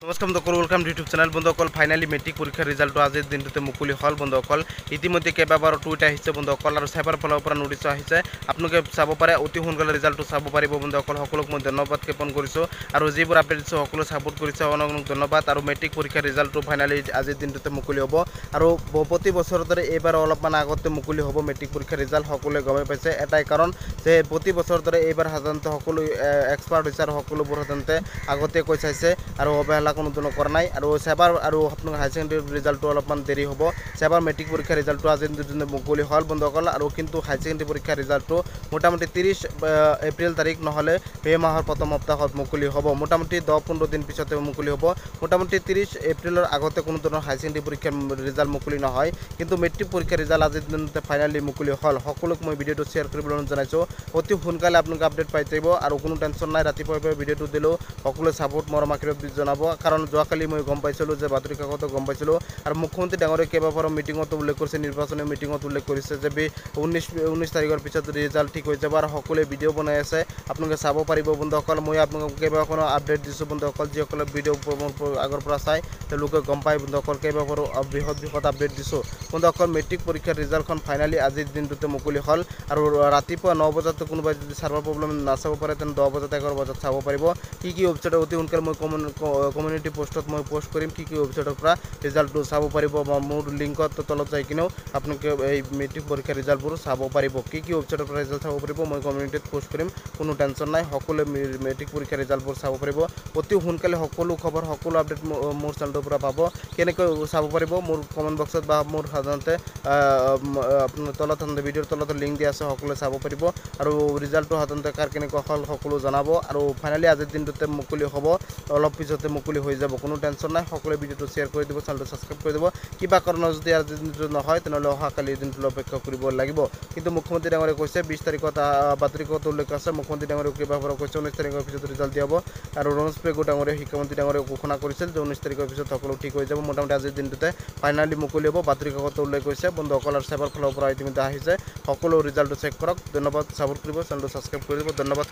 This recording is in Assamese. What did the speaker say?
নমস্কাৰ বন্ধুসকল, ওয়েলকাম টু ইউটিউব চেনেল। বন্ধুসকল, ফাইনালি মেট্ৰিক পৰীক্ষাৰ ৰিজাল্টটো আজিৰ দিনটোতে মুকলি হ'ল। বন্ধুসকল, ইতিমধ্যে কেইবাবাৰো টুইট আহিছে বন্ধুসকল, আৰু চাইবাৰ ফালৰ পৰা নোটিছ আহিছে। আপোনালোকে চাব পাৰে, অতি সোনকালে ৰিজাল্টটো চাব পাৰিব বন্ধুসকল। সকলোক মই ধন্যবাদ জ্ঞাপন কৰিছোঁ, আৰু যিবোৰ আপডেট দিছোঁ সকলোৱে ছাপোৰ্ট কৰিছে, অনেক ধন্যবাদ। আৰু মেট্ৰিক পৰীক্ষাৰ ৰিজাল্টটো ফাইনালি আজিৰ দিনটোতে মুকলি হ'ব, আৰু প্ৰতি বছৰৰ দৰে এইবাৰ অলপমান আগতে মুকলি হ'ব মেট্ৰিক পৰীক্ষাৰ ৰিজাল্ট। সকলোৱে গমেই পাইছে, এটাই কাৰণ যে প্ৰতি বছৰৰ দৰে এইবাৰ সাধাৰণতে সকলো এক্সপাৰ্ট হৈছে, আৰু সকলোবোৰ সাধাৰণতে আগতীয়াকৈ চাইছে, আৰু অৱহেলা কোনো কৰা নাই। আৰু সেবাৰ আৰু আপোনাৰ হায়াৰ ছেকেণ্ডেৰী ৰিজাল্টটো অলপমান দেৰি হ'ব। সেবাৰ মেট্ৰিক পৰীক্ষাৰ ৰিজাল্টটো আজিৰ দিনটোতে মুকলি হ'ল বন্ধুসকল, আৰু কিন্তু হায়াৰ ছেকেণ্ডেৰী পৰীক্ষাৰ ৰিজাল্টটো মোটামুটি 30 এপ্ৰিল তাৰিখ নহ'লে মে' মাহৰ প্ৰথম সপ্তাহত মুকলি হ'ব। মোটামুটি 10-15 দিন পিছতে মুকলি হ'ব। মোটামুটি 30 এপ্ৰিলৰ আগতে কোনো ধৰণৰ হায়াৰ ছেকেণ্ডেৰী পৰীক্ষাৰ ৰিজাল্ট মুকলি নহয়, কিন্তু মেট্ৰিক পৰীক্ষাৰ ৰিজাল্ট আজিৰ দিনতে ফাইনালি মুকলি হ'ল। সকলোক মই ভিডিঅ'টো শ্বেয়াৰ কৰিবলৈ জনাইছোঁ। অতি সোনকালে আপোনালোকে আপডেট পাই থাকিব, আৰু কোনো টেনশ্যন নাই। ৰাতিপুৱাই ভিডিঅ'টো দিলেও সকলোৱে ছাপোৰ্ট মৰম আশীৰ্বাদ জনাব, কাৰণ যোৱাকালি মই গম পাইছিলোঁ যে বাতৰি কাকতো গম পাইছিলোঁ, আৰু মুখ্যমন্ত্ৰী ডাঙৰীয়ে কেইবাবাৰো মিটিঙতো উল্লেখ কৰিছে, নিৰ্বাচনী মিটিঙত উল্লেখ কৰিছে যে 19 তাৰিখৰ পিছত ৰিজাল্ট ঠিক হৈ যাব, আৰু সকলোৱে ভিডিঅ' বনাই আছে, আপোনালোকে চাব পাৰিব বন্ধুসকল। মই আপোনালোকক কেইবাখনো আপডেট দিছোঁ বন্ধুসকল। যিসকলে ভিডিঅ' মোৰ আগৰ পৰা চাই তেওঁলোকে গম পায় বন্ধুসকল, কেইবাবাৰো বৃহৎ আপডেট দিছোঁ বন্ধুসকল। মেট্ৰিক পৰীক্ষাৰ ৰিজাল্টখন ফাইনালি আজিৰ দিনটোতে মুকলি হ'ল, আৰু ৰাতিপুৱা 9 বজাতো কোনোবাই যদি ছাৰ্ভাৰ প্ৰব্লেম নাচাব পাৰে, তেনে 10 বজাত 11 বজাত চাব পাৰিব। কি ৱেবছাইটত অতি সোনকালে মই কমিউনিটি পোষ্টত মই পোষ্ট কৰিম, কি ৱেবছাইটৰ পৰা ৰিজাল্টটো চাব পাৰিব, বা মোৰ লিংকত তলত যাই কিনেও আপোনালোকে এই মেট্ৰিক পৰীক্ষাৰ ৰিজাল্টবোৰ চাব পাৰিব। কি ৱেবছাইটৰ পৰা ৰিজাল্ট চাব পাৰিব মই কমিউনিটিত পোষ্ট কৰিম, কোনো টেনশ্যন নাই। সকলোৱে মেট্ৰিক পৰীক্ষাৰ ৰিজাল্টবোৰ চাব পাৰিব অতি সোনকালে। সকলো খবৰ, সকলো আপডেট মোৰ চেনেলটোৰ পৰা পাব। কেনেকৈ চাব পাৰিব মোৰ কমেণ্ট বক্সত, বা মোৰ সাধাৰণতে আপোনাৰ তলত ভিডিঅ'ৰ তলত লিংক দিয়া আছে, সকলোৱে চাব পাৰিব। আৰু ৰিজাল্টটো সাধাৰণতে কাৰ কেনেকুৱা হ'ল সকলো জনাব, আৰু ফাইনালি আজিৰ দিনটোতে মুকলি হ'ব, অলপ পিছতে মুকলি হৈ যাব, কোনো টেনশ্যন নাই। সকলোৱে ভিডিঅ'টো শ্বেয়াৰ কৰি দিব, চেনেলটো ছাবস্ক্ৰাইব কৰি দিব। কিবা কাৰণত যদি আজিৰ দিনটো নহয়, তেনেহ'লে অহাকালিৰ দিনটোলৈ অপেক্ষা কৰিব লাগিব। কিন্তু মুখ্যমন্ত্ৰী ডাঙৰীয়ে কৈছে 20 তাৰিখত বাতৰি কাকতত উল্লেখ আছে। মুখ্যমন্ত্ৰী ডাঙৰীয়ে কেইবাবাৰো কৈছে 19 তাৰিখৰ পিছত ৰিজাল্ট দিয়া হ'ব, আৰু ৰমেশ পেগু ডাঙৰীয়ে শিক্ষামন্ত্ৰী ডাঙৰীয়ে ঘোষণা কৰিছিল যে 19 তাৰিখৰ পিছত সকলো ঠিক হৈ যাব। মোটামুটি আজিৰ দিনটোতে ফাইনালি মুকলি হ'ব, বাতৰি কাকতত উল্লেখ হৈছে বন্ধুসকল। আৰু চেবাৰ ফালৰ পৰা ইতিমধ্যে আহিছে, সকলো ৰিজাল্টটো চেক কৰক। ধন্যবাদ, ছাপোৰ্ট কৰিব, চেনেলটো ছাবস্ক্ৰাইব কৰি দিব। ধন্যবাদ।